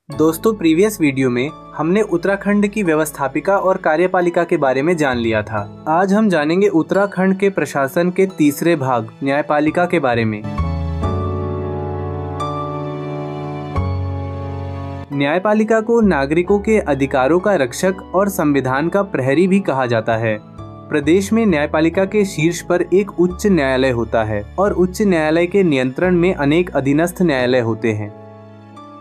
दोस्तों, previous video में हमने उत्तराखंड की व्यवस्थापिका और कार्यपालिका के बारे में जान लिया था। आज हम जानेंगे उत्तराखंड के प्रशासन के तीसरे भाग न्यायपालिका के बारे में। न्यायपालिका को नागरिकों के अधिकारों का रक्षक और संविधान का प्रहरी भी कहा जाता है। प्रदेश में न्यायपालिका के शीर्ष पर एक उच्च न्यायालय होता है और उच्च न्यायालय के नियंत्रण में अनेक अधीनस्थ न्यायालय होते हैं।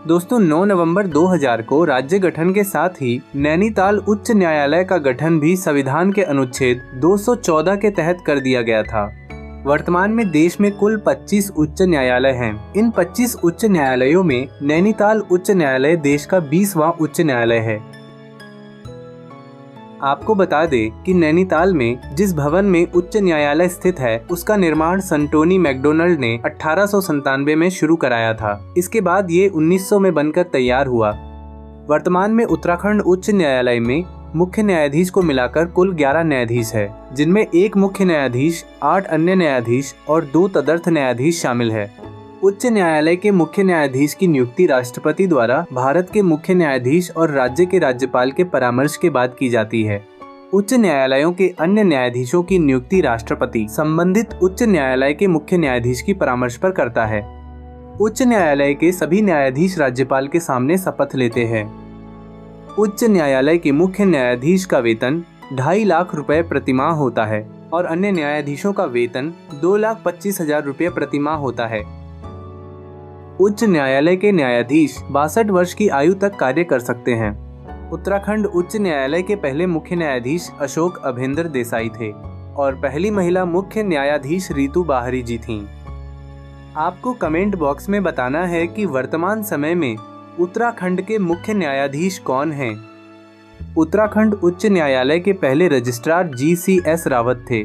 दोस्तों, 9 नवंबर 2000 को राज्य गठन के साथ ही नैनीताल उच्च न्यायालय का गठन भी संविधान के अनुच्छेद 214 के तहत कर दिया गया था। वर्तमान में देश में कुल 25 उच्च न्यायालय हैं। इन 25 उच्च न्यायालयों में नैनीताल उच्च न्यायालय देश का 20वां उच्च न्यायालय है। आपको बता दें कि नैनीताल में जिस भवन में उच्च न्यायालय स्थित है उसका निर्माण सन टोनी मैकडोनल्ड ने 1897 में शुरू कराया था। इसके बाद ये 1900 में बनकर तैयार हुआ। वर्तमान में उत्तराखंड उच्च न्यायालय में मुख्य न्यायाधीश को मिलाकर कुल 11 न्यायाधीश है, जिनमें एक मुख्य न्यायाधीश, 8 अन्य न्यायाधीश और 2 तदर्थ न्यायाधीश शामिल है। उच्च न्यायालय के मुख्य न्यायाधीश की नियुक्ति राष्ट्रपति द्वारा भारत के मुख्य न्यायाधीश और राज्य के राज्यपाल के परामर्श के बाद की जाती है। उच्च न्यायालयों के अन्य न्यायाधीशों की नियुक्ति राष्ट्रपति संबंधित उच्च न्यायालय के मुख्य न्यायाधीश की परामर्श पर करता है। उच्च न्यायालय के सभी न्यायाधीश राज्यपाल के सामने शपथ लेते हैं। उच्च न्यायालय के मुख्य न्यायाधीश का वेतन 2.5 लाख रुपए प्रतिमाह होता है और अन्य न्यायाधीशों का वेतन 2,25,000 रुपए प्रतिमाह होता है। उच्च न्यायालय के न्यायाधीश 62 वर्ष की आयु तक कार्य कर सकते हैं। उत्तराखंड उच्च न्यायालय के पहले मुख्य न्यायाधीश अशोक अभेंद्र देसाई थे और पहली महिला मुख्य न्यायाधीश रीतू बाहरी जी थीं। आपको कमेंट बॉक्स में बताना है कि वर्तमान समय में उत्तराखंड के मुख्य न्यायाधीश कौन हैं। उत्तराखंड उच्च न्यायालय के पहले रजिस्ट्रार GCS रावत थे।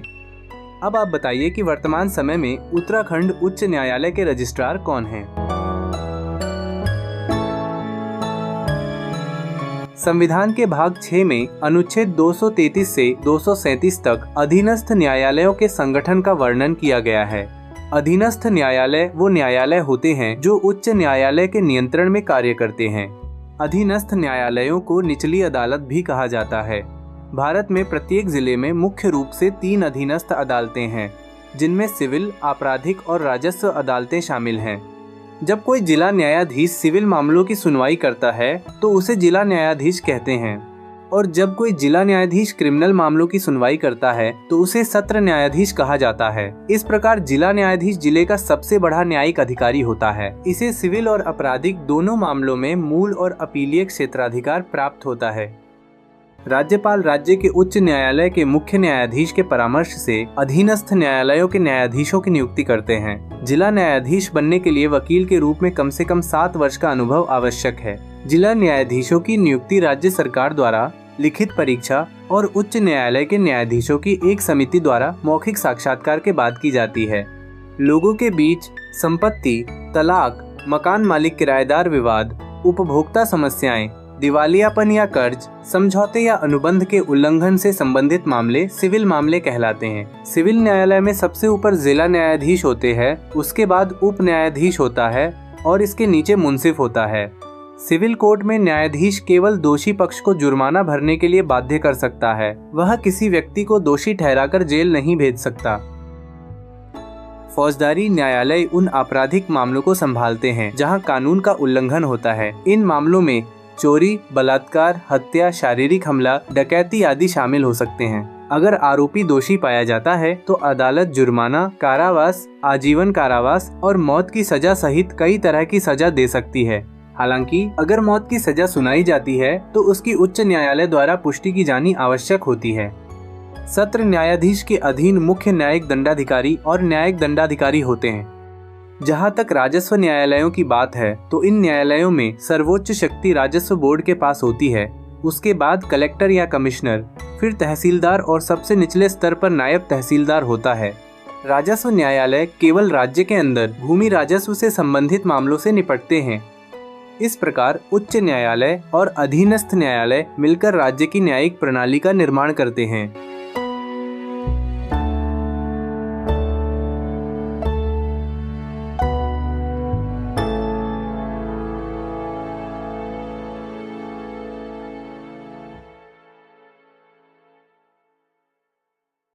अब आप बताइए कि वर्तमान समय में उत्तराखंड उच्च न्यायालय के रजिस्ट्रार कौन हैं। संविधान के भाग 6 में अनुच्छेद 233 से 237 तक अधीनस्थ न्यायालयों के संगठन का वर्णन किया गया है। अधीनस्थ न्यायालय वो न्यायालय होते हैं जो उच्च न्यायालय के नियंत्रण में कार्य करते हैं। अधीनस्थ न्यायालयों को निचली अदालत भी कहा जाता है। भारत में प्रत्येक जिले में मुख्य रूप से 3 अधीनस्थ अदालतें हैं, जिनमें सिविल, आपराधिक और राजस्व अदालतें शामिल हैं। जब कोई जिला न्यायाधीश सिविल मामलों की सुनवाई करता है तो उसे जिला न्यायाधीश कहते हैं, और जब कोई जिला न्यायाधीश क्रिमिनल मामलों की सुनवाई करता है तो उसे सत्र न्यायाधीश कहा जाता है। इस प्रकार जिला न्यायाधीश जिले का सबसे बड़ा न्यायिक अधिकारी होता है। इसे सिविल और आपराधिक दोनों मामलों में मूल और अपीलीय क्षेत्राधिकार प्राप्त होता है। राज्यपाल राज्य के उच्च न्यायालय के मुख्य न्यायाधीश के परामर्श से अधीनस्थ न्यायालयों के न्यायाधीशों की नियुक्ति करते हैं। जिला न्यायाधीश बनने के लिए वकील के रूप में कम से कम 7 वर्ष का अनुभव आवश्यक है। जिला न्यायाधीशों की नियुक्ति राज्य सरकार द्वारा लिखित परीक्षा और उच्च न्यायालय के न्यायाधीशों की एक समिति द्वारा मौखिक साक्षात्कार के बाद की जाती है। लोगों के बीच संपत्ति, तलाक, मकान मालिक किराएदार विवाद, उपभोक्ता समस्याएं, दिवालियापन या कर्ज, समझौते या अनुबंध के उल्लंघन से संबंधित मामले सिविल मामले कहलाते हैं। सिविल न्यायालय में सबसे ऊपर जिला न्यायाधीश होते हैं, उसके बाद उप न्यायाधीश होता है और इसके नीचे मुंसिफ होता है। सिविल कोर्ट में न्यायाधीश केवल दोषी पक्ष को जुर्माना भरने के लिए बाध्य कर सकता है। वह किसी व्यक्ति को दोषी ठहराकर जेल नहीं भेज सकता। फौजदारी न्यायालय उन आपराधिक मामलों को संभालते हैं जहां कानून का उल्लंघन होता है। इन मामलों में चोरी, बलात्कार, हत्या, शारीरिक हमला, डकैती आदि शामिल हो सकते हैं। अगर आरोपी दोषी पाया जाता है तो अदालत जुर्माना, कारावास, आजीवन कारावास और मौत की सजा सहित कई तरह की सजा दे सकती है। हालांकि अगर मौत की सजा सुनाई जाती है तो उसकी उच्च न्यायालय द्वारा पुष्टि की जानी आवश्यक होती है। सत्र न्यायाधीश के अधीन मुख्य न्यायिक दंडाधिकारी और न्यायिक दंडाधिकारी होते हैं। जहां तक राजस्व न्यायालयों की बात है तो इन न्यायालयों में सर्वोच्च शक्ति राजस्व बोर्ड के पास होती है। उसके बाद कलेक्टर या कमिश्नर, फिर तहसीलदार और सबसे निचले स्तर पर नायब तहसीलदार होता है। राजस्व न्यायालय केवल राज्य के अंदर भूमि राजस्व से संबंधित मामलों से निपटते हैं। इस प्रकार उच्च न्यायालय और अधीनस्थ न्यायालय मिलकर राज्य की न्यायिक प्रणाली का निर्माण करते हैं।